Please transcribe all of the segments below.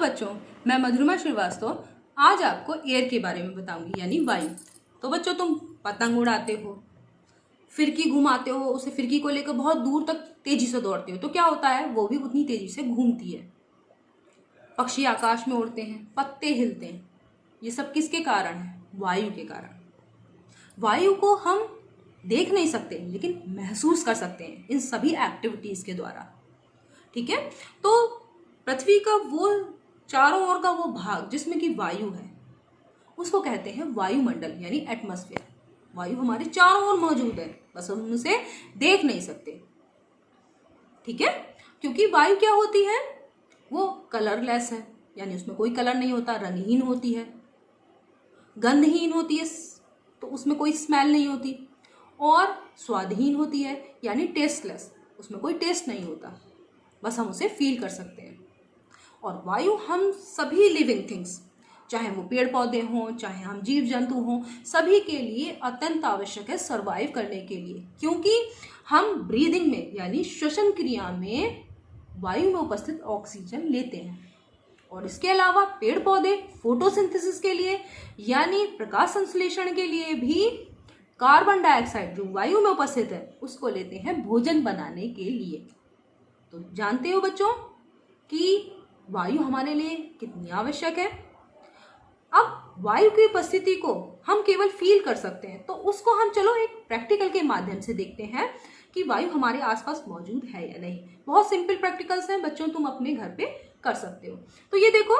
बच्चों, मैं मधुरिमा श्रीवास्तव आज आपको एयर के बारे में बताऊंगी, यानी वायु। तो बच्चों, तुम पतंग उड़ाते हो, फिरकी घुमाते हो, उसे फिरकी को लेकर बहुत दूर तक तेजी से दौड़ते हो, तो क्या होता है, वो भी उतनी तेजी से घूमती है। पक्षी आकाश में उड़ते हैं, पत्ते हिलते हैं, ये सब किसके कारण है? वायु के कारण। वायु को हम देख नहीं सकते लेकिन महसूस कर सकते हैं इन सभी एक्टिविटीज के द्वारा। ठीक है, तो पृथ्वी का वो चारों ओर का वो भाग जिसमें कि वायु है, उसको कहते हैं वायुमंडल यानी एटमॉस्फेयर। वायु हमारे चारों ओर मौजूद है, बस हम उसे देख नहीं सकते। ठीक है, क्योंकि वायु क्या होती है, वो कलरलेस है, यानी उसमें कोई कलर नहीं होता, रंगहीन होती है, गंधहीन होती है, तो उसमें कोई स्मेल नहीं होती, और स्वादहीन होती है यानी टेस्टलेस, उसमें कोई टेस्ट नहीं होता, बस हम उसे फील कर सकते हैं। और वायु हम सभी लिविंग थिंग्स, चाहे वो पेड़ पौधे हों, चाहे हम जीव जंतु हों, सभी के लिए अत्यंत आवश्यक है सरवाइव करने के लिए, क्योंकि हम ब्रीदिंग में यानी श्वसन क्रिया में वायु में उपस्थित ऑक्सीजन लेते हैं। और इसके अलावा पेड़ पौधे फोटोसिंथेसिस के लिए यानी प्रकाश संश्लेषण के लिए भी कार्बन डाइऑक्साइड जो वायु में उपस्थित है उसको लेते हैं भोजन बनाने के लिए। तो जानते हो बच्चों कि वायु हमारे लिए कितनी आवश्यक है। अब वायु की उपस्थिति को हम केवल फील कर सकते हैं, तो उसको हम चलो एक प्रैक्टिकल के माध्यम से देखते हैं कि वायु हमारे आसपास मौजूद है या नहीं। बहुत सिंपल प्रैक्टिकल्स हैं बच्चों, तुम अपने घर पे कर सकते हो। तो ये देखो,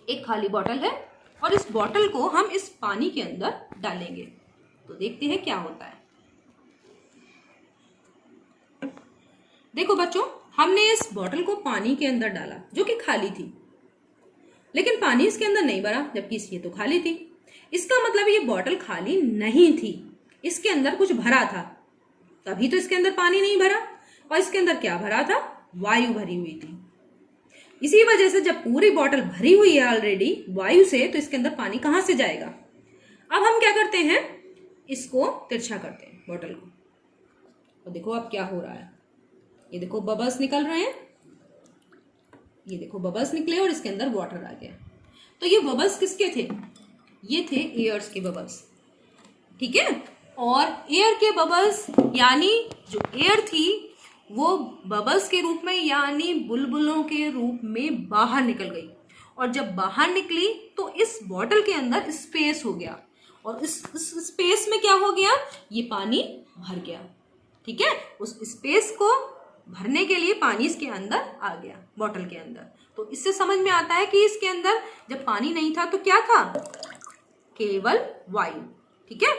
एक खाली बॉटल है और इस बॉटल को हम इस पानी के अंदर डालेंगे, तो देखते हैं क्या होता है। देखो बच्चों, हमने इस बॉटल को पानी के अंदर डाला जो कि खाली थी, लेकिन पानी इसके अंदर नहीं भरा, जबकि ये तो खाली थी। इसका मतलब ये बॉटल खाली नहीं थी, इसके अंदर कुछ भरा था, तभी तो इसके अंदर पानी नहीं भरा। और इसके अंदर क्या भरा था? वायु भरी हुई थी। इसी वजह से जब पूरी बॉटल भरी हुई है ऑलरेडी वायु से, तो इसके अंदर पानी कहां से जाएगा। अब हम क्या करते हैं, इसको तिरछा करते हैं बॉटल को, और देखो अब क्या हो रहा है। ये देखो बबल्स निकल रहे हैं, ये देखो बबल्स निकले और इसके अंदर वाटर आ गया। तो ये बबल्स किसके थे? ये थे एयर्स के बबल्स। ठीक है, और एयर के बबल्स यानी जो एयर थी वो बबल्स के रूप में यानी बुलबुलों के रूप में बाहर निकल गई, और जब बाहर निकली तो इस बॉटल के अंदर स्पेस हो गया, और इस स्पेस में क्या हो गया, ये पानी भर गया। ठीक है, उस स्पेस को भरने के लिए पानी इसके अंदर आ गया बॉटल के अंदर। तो इससे समझ में आता है कि इसके अंदर जब पानी नहीं था तो क्या था, केवल वायु। ठीक है,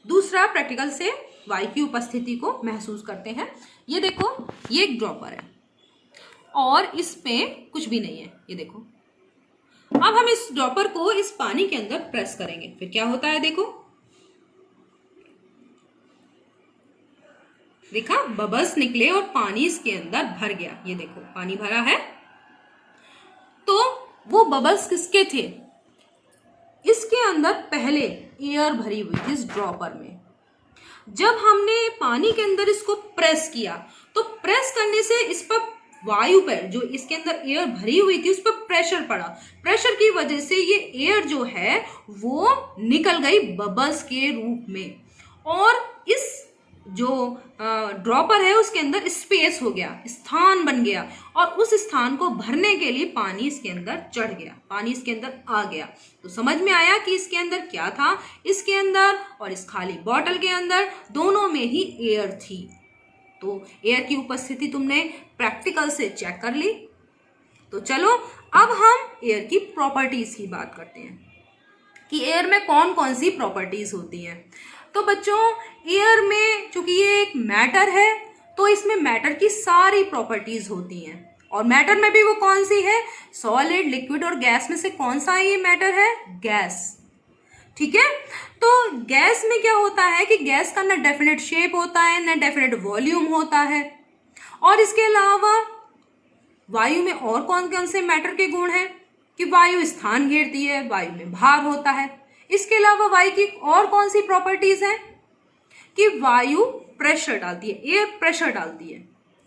दूसरा प्रैक्टिकल से वायु की उपस्थिति को महसूस करते हैं। ये देखो, ये एक ड्रॉपर है और इस पे कुछ भी नहीं है, ये देखो। अब हम इस ड्रॉपर को इस पानी के अंदर प्रेस करेंगे, फिर क्या होता है, देखो, देखा, बबल्स निकले और पानी इसके अंदर भर गया। ये देखो पानी भरा है। तो वो बबल्स किसके थे? इसके अंदर पहले एयर भरी हुई थी इस ड्रॉपर में। जब हमने पानी के अंदर इसको प्रेस किया तो प्रेस करने से इस पर वायु पर, जो इसके अंदर एयर भरी हुई थी, उस पर प्रेशर पड़ा। प्रेशर की वजह से ये एयर जो है वो निकल गई बबल्स के रूप में, और इस जो ड्रॉपर है उसके अंदर स्पेस हो गया, स्थान बन गया, और उस स्थान को भरने के लिए पानी इसके अंदर चढ़ गया, पानी इसके अंदर आ गया। तो समझ में आया कि इसके अंदर क्या था, इसके अंदर और इस खाली बॉटल के अंदर दोनों में ही एयर थी। तो एयर की उपस्थिति तुमने प्रैक्टिकल से चेक कर ली। तो चलो अब हम एयर की प्रॉपर्टीज की बात करते हैं कि एयर में कौन कौन सी प्रॉपर्टीज होती हैं। तो बच्चों, एयर में चूंकि ये एक मैटर है तो इसमें मैटर की सारी प्रॉपर्टीज होती हैं, और मैटर में भी वो कौन सी है, सॉलिड, लिक्विड और गैस में से कौन सा ये मैटर है, गैस। ठीक है, तो गैस में क्या होता है कि गैस का ना डेफिनेट शेप होता है, ना डेफिनेट वॉल्यूम होता है। और इसके अलावा वायु में और कौन कौन से मैटर के गुण हैं कि वायु स्थान घेरती है, वायु में भार होता है। इसके अलावा वायु की और कौन सी प्रॉपर्टीज हैं कि वायु प्रेशर डालती है, एयर प्रेशर डालती है।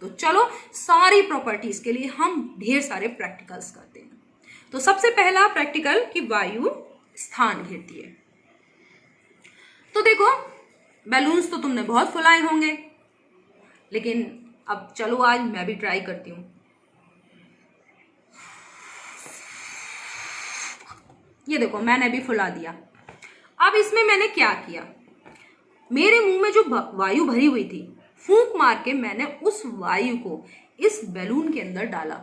तो चलो सारी प्रॉपर्टीज के लिए हम ढेर सारे प्रैक्टिकल्स करते हैं। तो सबसे पहला प्रैक्टिकल कि वायु स्थान घेरती है। तो देखो बैलून्स तो तुमने बहुत फुलाए होंगे, लेकिन अब चलो आज मैं भी ट्राई करती हूँ। ये देखो मैंने भी फुला दिया। अब इसमें मैंने क्या किया, मेरे मुंह में जो वायु भरी हुई थी, फूंक मार के मैंने उस वायु को इस बैलून के अंदर डाला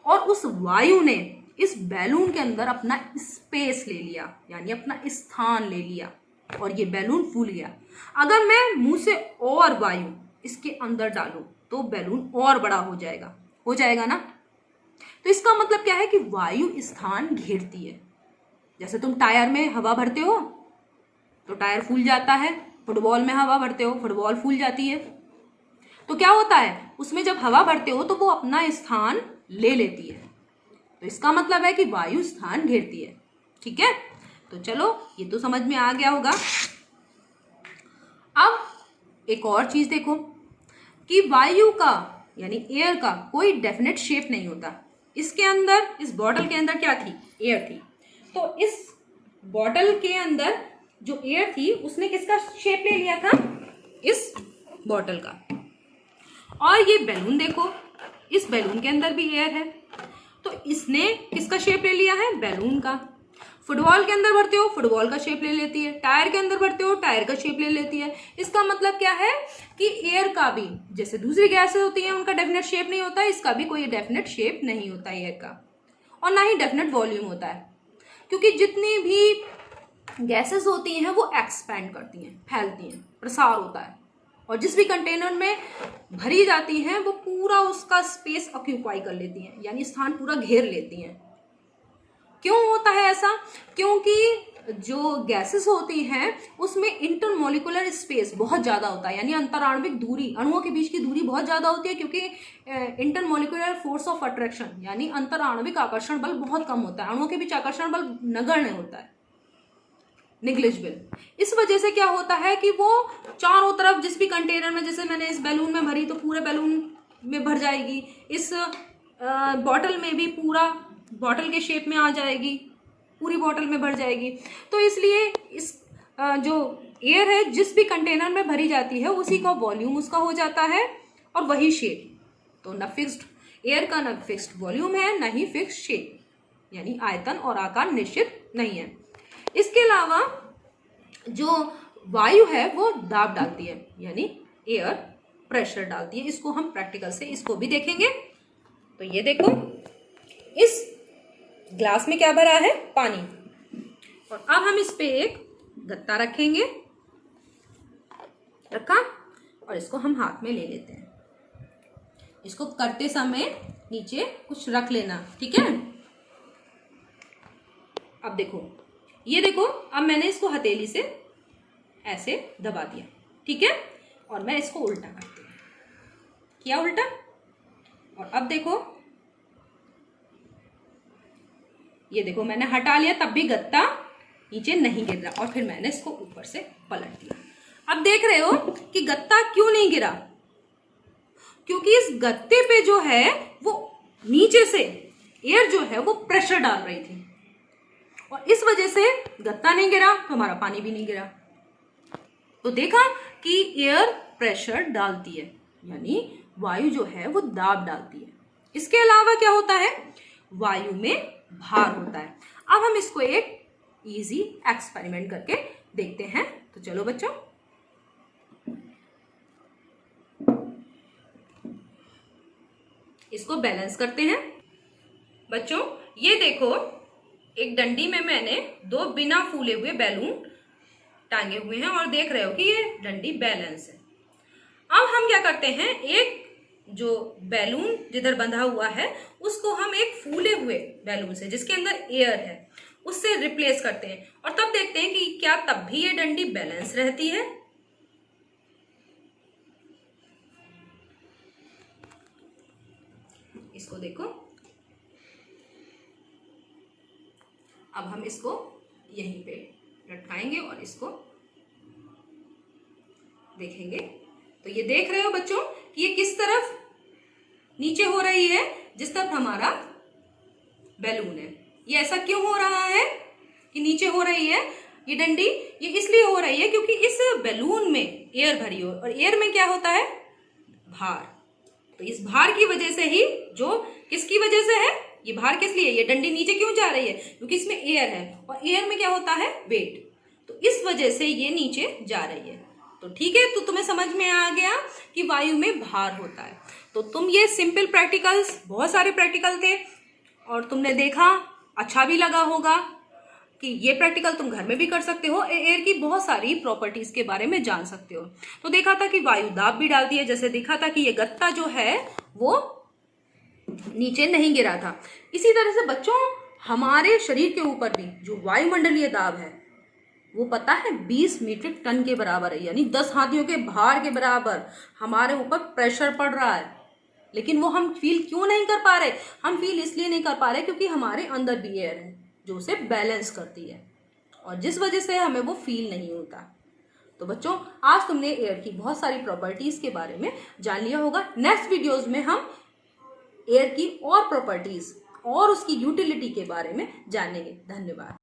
और उस वायु ने इस बैलून के अंदर अपना स्पेस ले लिया, यानी अपना स्थान ले लिया और ये बैलून फूल गया। अगर मैं मुंह से और वायु इसके अंदर डालूं तो बैलून और बड़ा हो जाएगा ना। तो इसका मतलब क्या है कि वायु स्थान घेरती है। जैसे तुम टायर में हवा भरते हो तो टायर फूल जाता है, फुटबॉल में हवा भरते हो फुटबॉल फूल जाती है। तो क्या होता है, उसमें जब हवा भरते हो तो वो अपना स्थान ले लेती है। तो इसका मतलब है कि वायु स्थान घेरती है। ठीक है, तो चलो ये तो समझ में आ गया होगा। अब एक और चीज देखो कि वायु का यानी एयर का कोई डेफिनेट शेप नहीं होता। इसके अंदर, इस बॉटल के अंदर क्या थी, एयर थी। तो इस बॉटल के अंदर जो एयर थी उसने किसका शेप ले लिया था, इस बॉटल का। और ये बैलून देखो, इस बैलून के अंदर भी एयर है, तो इसने किसका शेप ले लिया है, बैलून का। फुटबॉल के अंदर भरते हो फुटबॉल का शेप ले लेती है, टायर के अंदर भरते हो टायर का शेप ले लेती है। इसका मतलब क्या है कि एयर का भी, जैसे दूसरी गैसें होती हैं उनका डेफिनेट शेप नहीं होता, इसका भी कोई डेफिनेट शेप नहीं होता एयर का, और ना ही डेफिनेट वॉल्यूम होता है। क्योंकि जितनी भी गैसेस होती हैं वो एक्सपैंड करती हैं, फैलती हैं, प्रसार होता है, और जिस भी कंटेनर में भरी जाती हैं वो पूरा उसका स्पेस ऑक्यूपाई कर लेती हैं, यानी स्थान पूरा घेर लेती हैं। क्यों होता है ऐसा, क्योंकि जो गैसेस होती हैं उसमें इंटरमोलिकुलर स्पेस बहुत ज़्यादा होता है, यानी अंतराण्विक दूरी, अणुओं के बीच की दूरी बहुत ज़्यादा होती है। क्योंकि इंटरमोलिकुलर फोर्स ऑफ अट्रैक्शन यानी अंतराण्विक आकर्षण बल बहुत कम होता है, अणुओं के बीच आकर्षण बल नगण्य होता है, निग्लिजिबल। इस वजह से क्या होता है कि वो चारों तरफ जिस भी कंटेनर में, जैसे मैंने इस बैलून में भरी तो पूरे बैलून में भर जाएगी, इस बॉटल में भी पूरा बॉटल के शेप में आ जाएगी, पूरी बॉटल में भर जाएगी। तो इसलिए इस जो एयर है जिस भी कंटेनर में भरी जाती है उसी का वॉल्यूम उसका हो जाता है और वही शेप। तो न फिक्स्ड एयर का न फिक्स्ड वॉल्यूम है, न ही फिक्स्ड शेप, यानी आयतन और आकार निश्चित नहीं है। इसके अलावा जो वायु है वो दाब डालती है, यानी एयर प्रेशर डालती है। इसको हम प्रैक्टिकल से इसको भी देखेंगे। तो ये देखो, इस ग्लास में क्या भरा है, पानी, और अब हम इस पे एक गत्ता रखेंगे, रखा, और इसको हम हाथ में ले लेते हैं। इसको करते समय नीचे कुछ रख लेना, ठीक है। अब देखो, ये देखो, अब मैंने इसको हथेली से ऐसे दबा दिया, ठीक है, और मैं इसको उल्टा करती हूँ, किया उल्टा, और अब देखो, ये देखो मैंने हटा लिया, तब भी गत्ता नीचे नहीं गिर रहा, और फिर मैंने इसको ऊपर से पलट दिया। अब देख रहे हो कि गत्ता क्यों नहीं गिरा, क्योंकि इस गत्ते पे जो है वो नीचे से एयर जो है वो प्रेशर डाल रही थी, और इस वजह से गत्ता नहीं गिरा तो हमारा पानी भी नहीं गिरा। तो देखा कि एयर प्रेशर डालती है, यानी वायु जो है वो दाब डालती है। इसके अलावा क्या होता है, वायु में भार होता है। अब हम इसको एक इजी एक्सपेरिमेंट करके देखते हैं। तो चलो बच्चों, इसको बैलेंस करते हैं। बच्चों ये देखो, एक डंडी में मैंने 2 बिना फूले हुए बैलून टांगे हुए हैं, और देख रहे हो कि ये डंडी बैलेंस है। अब हम क्या करते हैं, एक जो बैलून जिधर बंधा हुआ है उसको हम एक फूले हुए बैलून से, जिसके अंदर एयर है, उससे रिप्लेस करते हैं, और तब देखते हैं कि क्या तब भी ये डंडी बैलेंस रहती है। इसको देखो, अब हम इसको यहीं पे लटकाएंगे और इसको देखेंगे। तो ये देख रहे हो बच्चों कि ये किस तरफ नीचे हो रही है जिस तरफ हमारा बैलून है। ये ऐसा क्यों हो रहा है कि नीचे हो रही है ये डंडी? ये इसलिए हो रही है क्योंकि इस बैलून में एयर भरी हो, और एयर में क्या होता है? भार। तो इस भार की वजह से ही, जो किसकी वजह से है ये भार, किस लिए ये डंडी नीचे क्यों जा रही है? क्योंकि इसमें एयर है, और एयर में क्या होता है? वेट। तो इस वजह से ये नीचे जा रही है। तो ठीक है, तो तुम्हें समझ में आ गया कि वायु में भार होता है। तो तुम ये सिंपल प्रैक्टिकल्स, बहुत सारे प्रैक्टिकल थे और तुमने देखा, अच्छा भी लगा होगा कि ये प्रैक्टिकल तुम घर में भी कर सकते हो, एयर की बहुत सारी प्रॉपर्टीज के बारे में जान सकते हो। तो देखा था कि वायु दाब भी डालती है, जैसे देखा था कि ये गत्ता जो है वो नीचे नहीं गिरा था। इसी तरह से बच्चों, हमारे शरीर के ऊपर भी जो वायुमंडलीय दाब है वो पता है 20 मीट्रिक टन के बराबर है, यानी 10 हाथियों के भार के बराबर हमारे ऊपर प्रेशर पड़ रहा है। लेकिन वो हम फील क्यों नहीं कर पा रहे? हम फील इसलिए नहीं कर पा रहे क्योंकि हमारे अंदर भी एयर है जो उसे बैलेंस करती है, और जिस वजह से हमें वो फील नहीं होता। तो बच्चों, आज तुमने एयर की बहुत सारी प्रॉपर्टीज के बारे में जान लिया होगा। नेक्स्ट वीडियोज में हम एयर की और प्रॉपर्टीज और उसकी यूटिलिटी के बारे में जानेंगे। धन्यवाद।